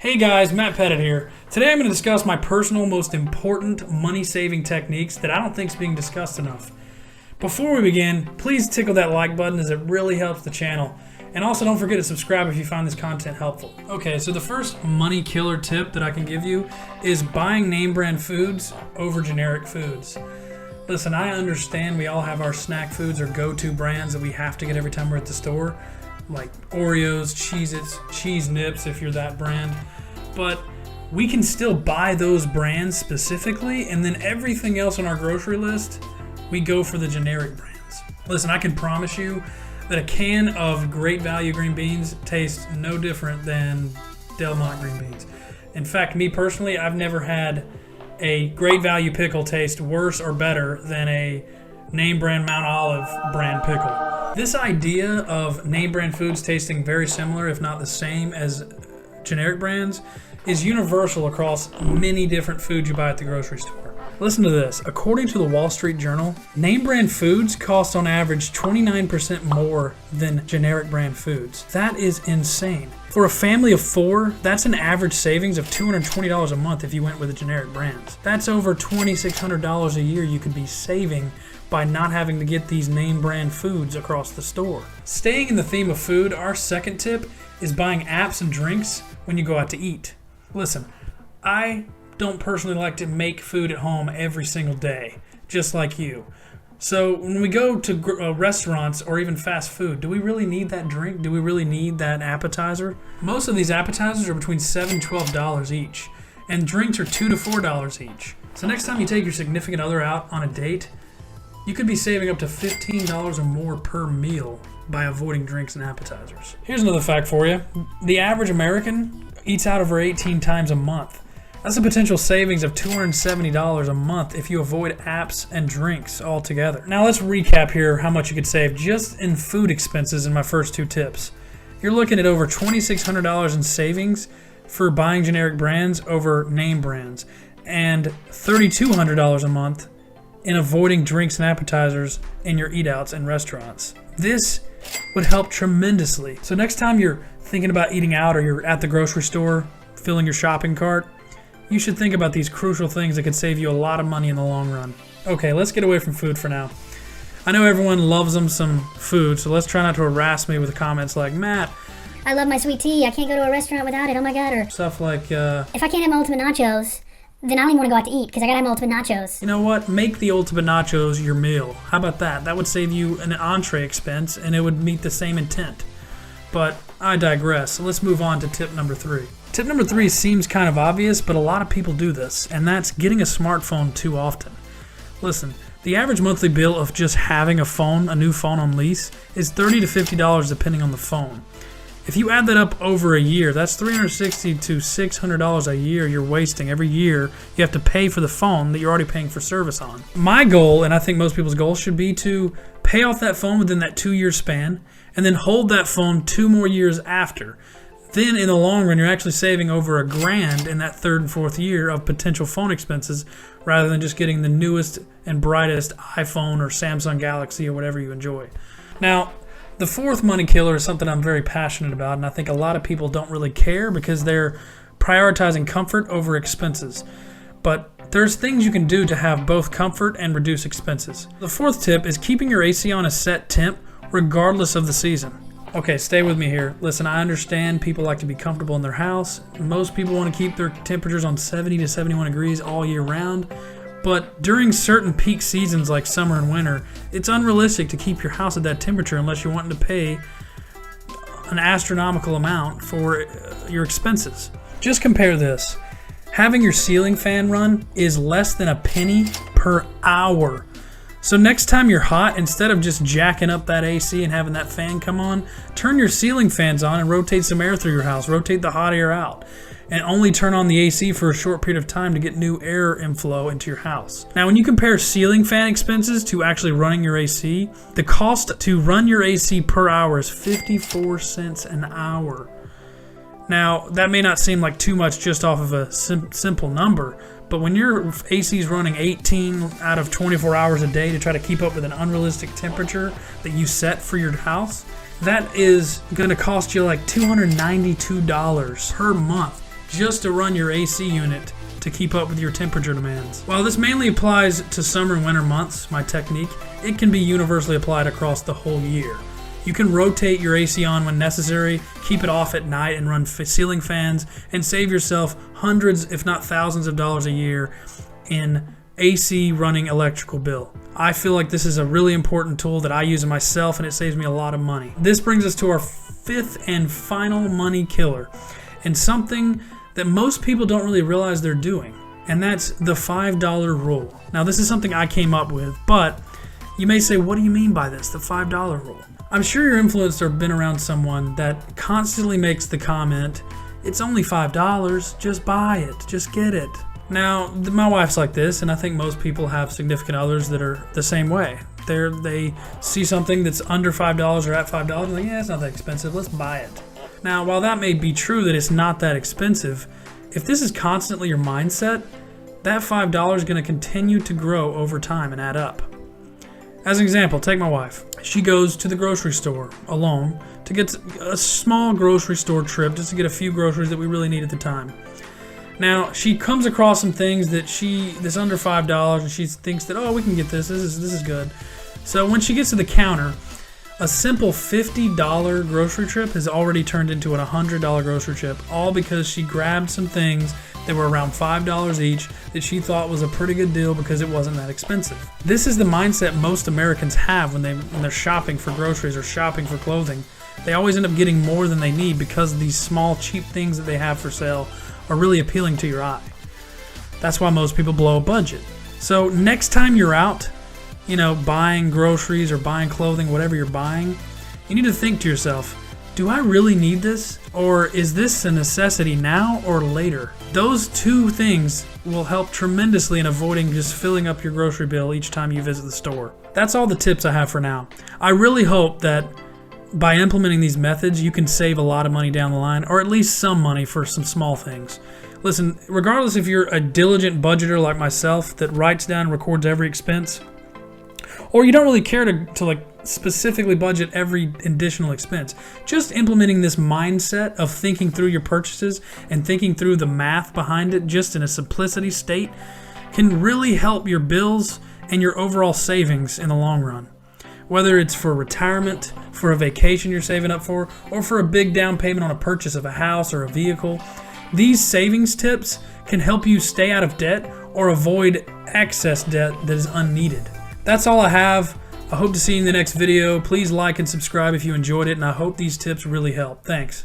Hey guys, Matt Pettit here. Today I'm going to discuss my personal most important money-saving techniques that I don't think is being discussed enough. Before we begin, please tickle that like button as it really helps the channel. And also don't forget to subscribe if you find this content helpful. Okay, so the first money killer tip that I can give you is buying name brand foods over generic foods. Listen, I understand we all have our snack foods or go-to brands that we have to get every time we're at the store, like Oreos, Cheez-Its, Cheese Nips if you're that brand. But we can still buy those brands specifically, and then everything else on our grocery list, we go for the generic brands. Listen, I can promise you that a can of Great Value green beans tastes no different than Del Monte green beans. In fact, me personally, I've never had a Great Value pickle taste worse or better than a name brand Mount Olive brand pickle. This idea of name brand foods tasting very similar, if not the same as generic brands, is universal across many different foods you buy at the grocery store. Listen to this. According to the Wall Street Journal, name brand foods cost on average 29% more than generic brand foods. That is insane. For a family of 4, that's an average savings of $220 a month if you went with the generic brands. That's over $2,600 a year you could be saving by not having to get these name brand foods across the store. Staying in the theme of food, our second tip is buying apps and drinks when you go out to eat. Listen, I don't personally like to make food at home every single day, just like you. So when we go to restaurants or even fast food, do we really need that drink? Do we really need that appetizer? Most of these appetizers are between $7 and $12 each, and drinks are $2 to $4 each. So next time you take your significant other out on a date, you could be saving up to $15 or more per meal by avoiding drinks and appetizers. Here's another fact for you. The average American eats out over 18 times a month. That's a potential savings of $270 a month if you avoid apps and drinks altogether. Now let's recap here how much you could save just in food expenses in my first 2 tips. You're looking at over $2,600 in savings for buying generic brands over name brands, and $3,200 a month in avoiding drinks and appetizers in your eat outs and restaurants. This would help tremendously. So next time you're thinking about eating out or you're at the grocery store filling your shopping cart, you should think about these crucial things that could save you a lot of money in the long run. Okay, let's get away from food for now. I know everyone loves them some food, so let's try not to harass me with comments like, Matt, I love my sweet tea. I can't go to a restaurant without it. Oh my God. Or stuff like, if I can't have my ultimate nachos, then I don't even want to go out to eat because I gotta have my ultimate nachos. You know what? Make the ultimate nachos your meal. How about that? That would save you an entree expense and it would meet the same intent. But I digress. So let's move on to tip number 3. Tip number 3 seems kind of obvious, but a lot of people do this, and that's getting a smartphone too often. Listen, the average monthly bill of just having a phone, a new phone on lease, is $30 to $50 depending on the phone. If you add that up over a year, that's $360 to $600 a year you're wasting. Every year you have to pay for the phone that you're already paying for service on. My goal, and I think most people's goal, should be to pay off that phone within that 2-year span and then hold that phone 2 more years after. Then in the long run, you're actually saving over $1,000 in that 3rd and 4th year of potential phone expenses rather than just getting the newest and brightest iPhone or Samsung Galaxy or whatever you enjoy. Now, the 4th money killer is something I'm very passionate about, and I think a lot of people don't really care because they're prioritizing comfort over expenses. But there's things you can do to have both comfort and reduce expenses. The 4th tip is keeping your AC on a set temp regardless of the season. Okay, stay with me here. Listen, I understand people like to be comfortable in their house. Most people want to keep their temperatures on 70 to 71 degrees all year round. But during certain peak seasons like summer and winter, it's unrealistic to keep your house at that temperature unless you're wanting to pay an astronomical amount for your expenses. Just compare this. Having your ceiling fan run is less than a penny per hour. So next time you're hot, instead of just jacking up that AC and having that fan come on, turn your ceiling fans on and rotate some air through your house. Rotate the hot air out. And only turn on the AC for a short period of time to get new air inflow into your house. Now, when you compare ceiling fan expenses to actually running your AC, the cost to run your AC per hour is 54 cents an hour. Now, that may not seem like too much just off of a simple number, but when your AC is running 18 out of 24 hours a day to try to keep up with an unrealistic temperature that you set for your house, that is going to cost you like $292 per month just to run your AC unit to keep up with your temperature demands. While this mainly applies to summer and winter months, my technique, it can be universally applied across the whole year. You can rotate your AC on when necessary, keep it off at night and run ceiling fans, and save yourself hundreds if not thousands of dollars a year in AC running electrical bill. I feel like this is a really important tool that I use it myself, and it saves me a lot of money. This brings us to our fifth and final money killer, and something that most people don't really realize they're doing, and that's the $5 rule. Now, this is something I came up with, but you may say, what do you mean by this, the $5 rule? I'm sure you're influenced or been around someone that constantly makes the comment, it's only $5, just buy it, just get it. Now, my wife's like this, and I think most people have significant others that are the same way. They see something that's under $5 or at $5, and like, yeah, it's not that expensive, let's buy it. Now, while that may be true that it's not that expensive, if this is constantly your mindset, that $5 is going to continue to grow over time and add up. As an example, take my wife. She goes to the grocery store alone to get a small grocery store trip just to get a few groceries that we really need at the time. Now, she comes across some things that's under $5, and she thinks that, oh, we can get this. This is good. So when she gets to the counter, a simple $50 grocery trip has already turned into a $100 grocery trip, all because she grabbed some things that were around $5 each that she thought was a pretty good deal because it wasn't that expensive. This is the mindset most Americans have when they're shopping for groceries or shopping for clothing. They always end up getting more than they need because these small, cheap things that they have for sale are really appealing to your eye. That's why most people blow a budget. So next time you're out, buying groceries or buying clothing, whatever you're buying, you need to think to yourself, do I really need this? Or is this a necessity now or later? Those two things will help tremendously in avoiding just filling up your grocery bill each time you visit the store. That's all the tips I have for now. I really hope that by implementing these methods, you can save a lot of money down the line, or at least some money for some small things. Listen, regardless if you're a diligent budgeter like myself that writes down and records every expense, or you don't really care to specifically budget every additional expense, just implementing this mindset of thinking through your purchases and thinking through the math behind it just in a simplicity state can really help your bills and your overall savings in the long run. Whether it's for retirement, for a vacation you're saving up for, or for a big down payment on a purchase of a house or a vehicle, these savings tips can help you stay out of debt or avoid excess debt that is unneeded. That's all I have. I hope to see you in the next video. Please like and subscribe if you enjoyed it, and I hope these tips really help. Thanks.